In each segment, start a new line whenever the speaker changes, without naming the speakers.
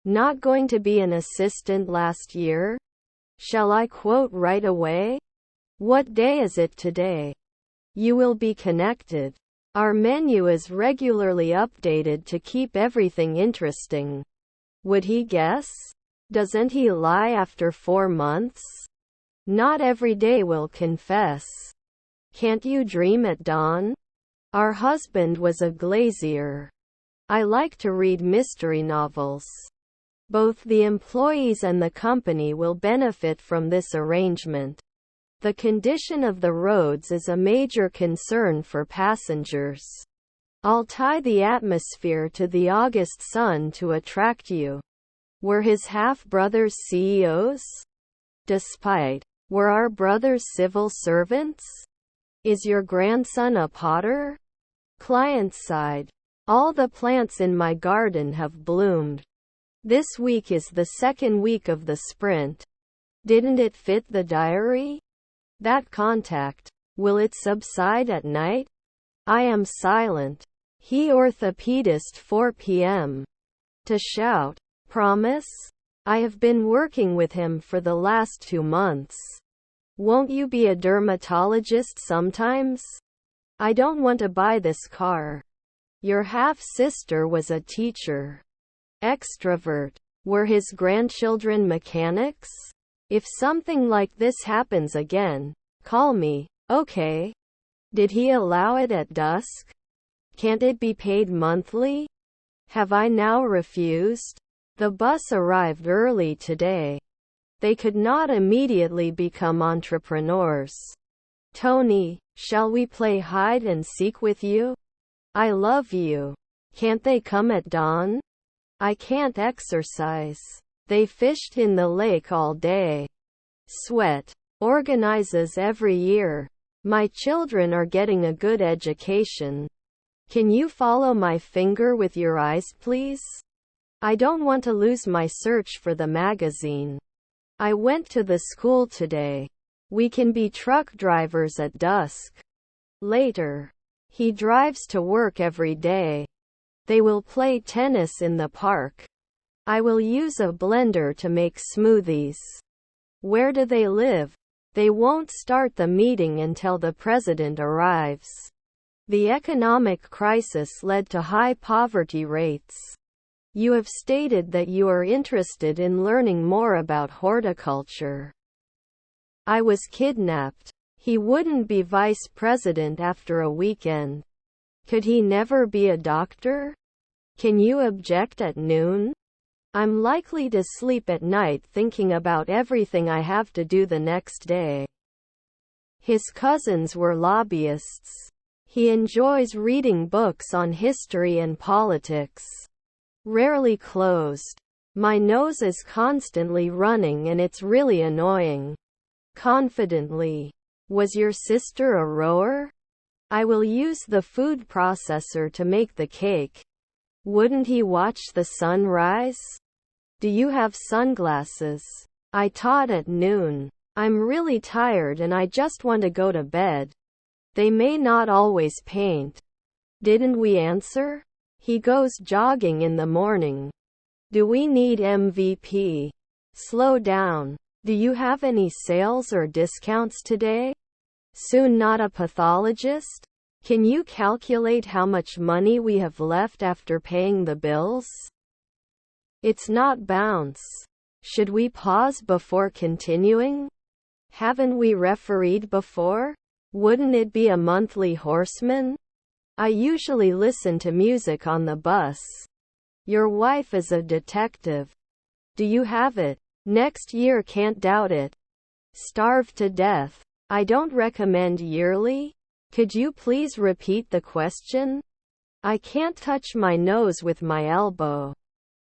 Not going to be an assistant last year? Shall I quote right away? What day is it today? You will be connected. Our menu is regularly updated to keep everything interesting. Would he guess? Doesn't he lie after 4 months? Not every day will confess. Can't you dream at dawn? Our husband was a glazier. I like to read mystery novels. Both the employees and the company will benefit from this arrangement. The condition of the roads is a major concern for passengers. I'll tie the atmosphere to the August sun to attract you. Were his half-brothers CEOs? Despite, were our brothers civil servants? Is your grandson a potter? Client side. All the plants in my garden have bloomed. This week is the second week of the sprint. Didn't it fit the diary? That contact. Will it subside at night? I am silent. He orthopedist 4 p.m. To shout. Promise? I have been working with him for the last 2 months. Won't you be a dermatologist sometimes? I don't want to buy this car. Your half-sister was a teacher. Extrovert. Were his grandchildren mechanics? If something like this happens again, call me, okay? Did he allow it at dusk? Can't it be paid monthly? Have I now refused? The bus arrived early today. They could not immediately become entrepreneurs. Tony, shall we play hide and seek with you? I love you. Can't they come at dawn? I can't exercise. They fished in the lake all day. Sweat. Organizes every year. My children are getting a good education. Can you follow my finger with your eyes, please? I don't want to lose my search for the magazine. I went to the school today. We can be truck drivers at dusk. Later. He drives to work every day. They will play tennis in the park. I will use a blender to make smoothies. Where do they live? They won't start the meeting until the president arrives. The economic crisis led to high poverty rates. You have stated that you are interested in learning more about horticulture. I was kidnapped. He wouldn't be vice president after a weekend. Could he never be a doctor? Can you object at noon? I'm likely to sleep at night thinking about everything I have to do the next day. His cousins were lobbyists. He enjoys reading books on history and politics. Rarely closed. My nose is constantly running and it's really annoying. Confidently. Was your sister a rower? I will use the food processor to make the cake. Wouldn't he watch the sun rise? Do you have sunglasses? I taught at noon. I'm really tired and I just want to go to bed. They may not always paint. Didn't we answer? He goes jogging in the morning. Do we need MVP? Slow down. Do you have any sales or discounts today? Soon not a pathologist? Can you calculate how much money we have left after paying the bills? It's not bounce. Should we pause before continuing? Haven't we refereed before? Wouldn't it be a monthly horseman? I usually listen to music on the bus. Your wife is a detective. Do you have it? Next year, can't doubt it. Starved to death. I don't recommend yearly. Could you please repeat the question? I can't touch my nose with my elbow.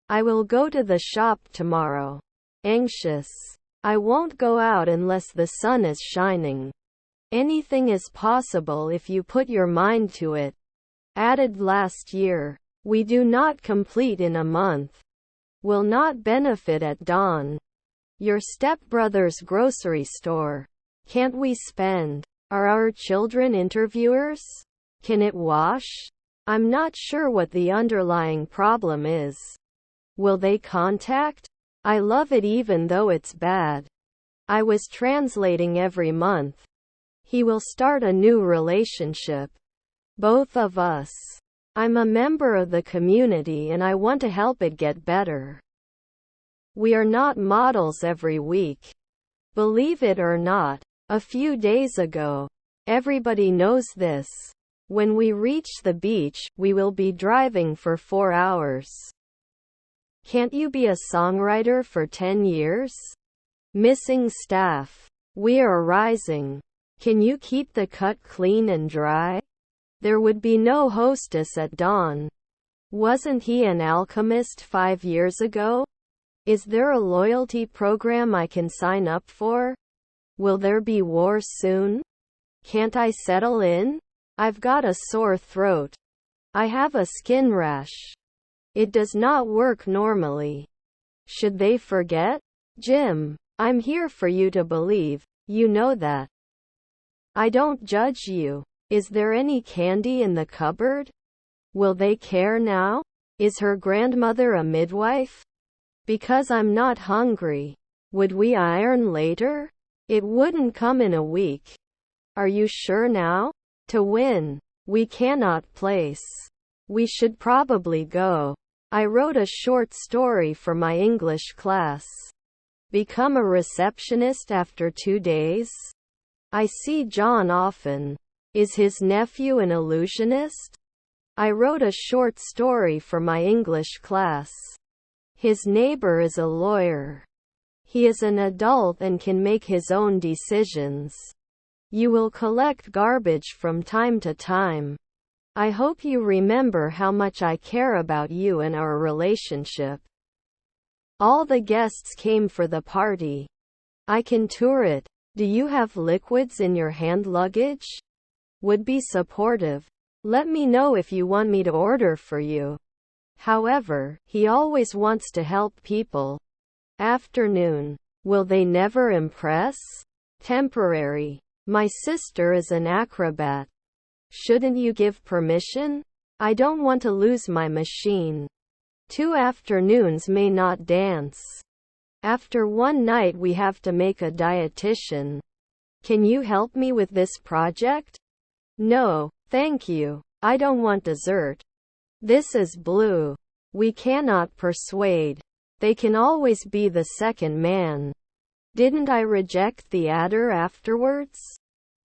I will go to the shop tomorrow. Anxious. I won't go out unless the sun is shining. Anything is possible if you put your mind to it. Added last year. We do not complete in a month. Will not benefit at dawn. Your stepbrother's grocery store. Can't we spend? Are our children interviewers? Can it wash? I'm not sure what the underlying problem is. Will they contact? I love it even though it's bad. I was translating every month. He will start a new relationship. Both of us. I'm a member of the community and I want to help it get better. We are not models every week. Believe it or not, a few days ago. Everybody knows this. When we reach the beach, we will be driving for 4 hours. Can't you be a songwriter for 10 years? Missing staff. We are rising. Can you keep the cut clean and dry? There would be no hostess at dawn. Wasn't he an alchemist 5 years ago? Is there a loyalty program I can sign up for? Will there be war soon? Can't I settle in? I've got a sore throat. I have a skin rash. It does not work normally. Should they forget? Jim, I'm here for you to believe. You know that. I don't judge you. Is there any candy in the cupboard? Will they care now? Is her grandmother a midwife? Because I'm not hungry. Would we iron later? It wouldn't come in a week. Are you sure now? To win. We cannot place. We should probably go. I wrote a short story for my English class. Become a receptionist after 2 days? I see John often. Is his nephew an illusionist? I wrote a short story for my English class. His neighbor is a lawyer. He is an adult and can make his own decisions. You will collect garbage from time to time. I hope you remember how much I care about you and our relationship. All the guests came for the party. I can tour it. Do you have liquids in your hand luggage? Would be supportive. Let me know if you want me to order for you. However, he always wants to help people. Afternoon. Will they never impress? Temporary. My sister is an acrobat. Shouldn't you give permission? I don't want to lose my machine. 2 afternoons may not dance. After one night we have to make a dietitian. Can you help me with this project? No, thank you. I don't want dessert. This is blue. We cannot persuade. They can always be the second man. Didn't I reject the adder afterwards?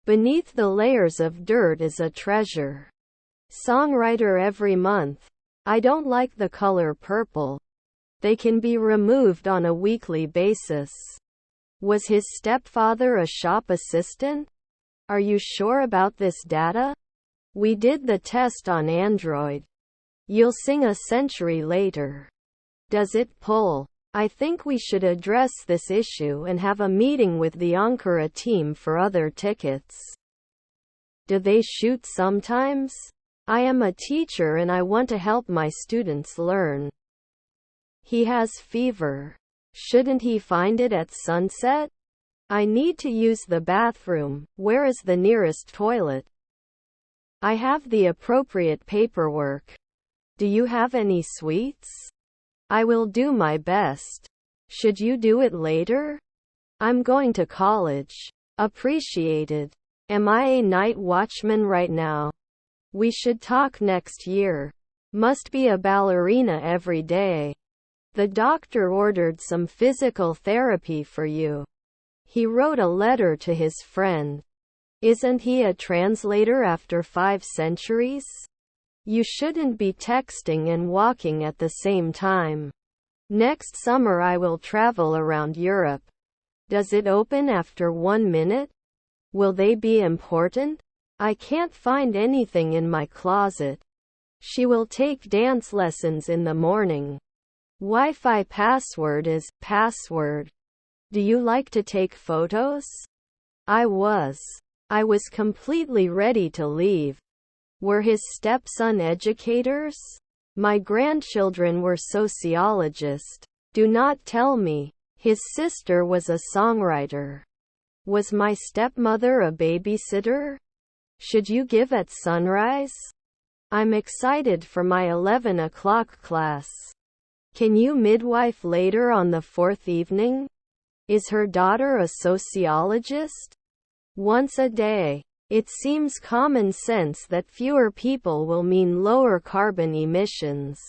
Beneath the layers of dirt is a treasure. Songwriter every month. I don't like the color purple. They can be removed on a weekly basis. Was his stepfather a shop assistant? Are you sure about this data? We did the test on Android. You'll sing a century later. Does it pull? I think we should address this issue and have a meeting with the Ankara team for other tickets. Do they shoot sometimes? I am a teacher and I want to help my students learn. He has fever. Shouldn't he find it at sunset? I need to use the bathroom. Where is the nearest toilet? I have the appropriate paperwork. Do you have any sweets? I will do my best. Should you do it later? I'm going to college. Appreciated. Am I a night watchman right now? We should talk next year. Must be a ballerina every day. The doctor ordered some physical therapy for you. He wrote a letter to his friend. Isn't he a translator after 5 centuries? You shouldn't be texting and walking at the same time. Next summer I will travel around Europe. Does it open after 1 minute? Will they be important? I can't find anything in my closet. She will take dance lessons in the morning. Wi-Fi password is password. Do you like to take photos? I was completely ready to leave. Were his stepson educators? My grandchildren were sociologists. Do not tell me. His sister was a songwriter. Was my stepmother a babysitter? Should you give at sunrise? I'm excited for my 11 o'clock class. Can you midwife later on the fourth evening? Is her daughter a sociologist? Once a day. It seems common sense that fewer people will mean lower carbon emissions.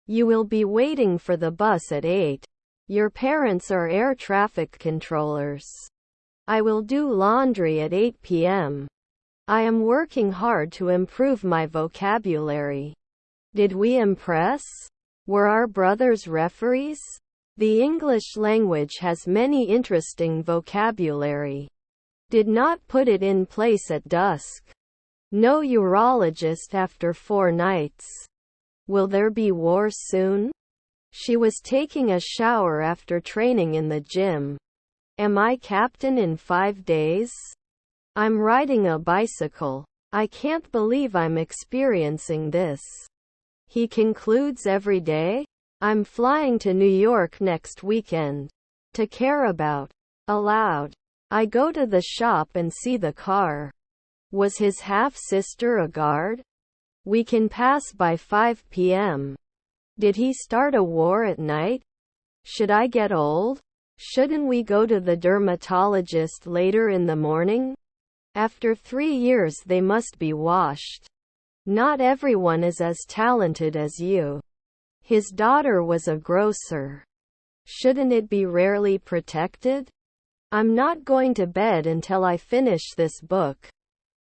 You will be waiting for the bus at 8. Your parents are air traffic controllers. I will do laundry at 8 p.m. I am working hard to improve my vocabulary. Did we impress? Were our brothers referees? The English language has many interesting vocabulary. Did not put it in place at dusk. No urologist after 4 nights. Will there be war soon? She was taking a shower after training in the gym. Am I captain in 5 days? I'm riding a bicycle. I can't believe I'm experiencing this. He concludes every day. I'm flying to New York next weekend. To care about. Aloud. I go to the shop and see the car. Was his half-sister a guard? We can pass by 5 p.m. Did he start a war at night? Should I get old? Shouldn't we go to the dermatologist later in the morning? After 3 years they must be washed. Not everyone is as talented as you. His daughter was a grocer. Shouldn't it be rarely protected? I'm not going to bed until I finish this book.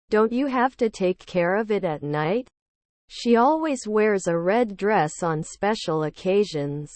Don't you have to take care of it at night? She always wears a red dress on special occasions.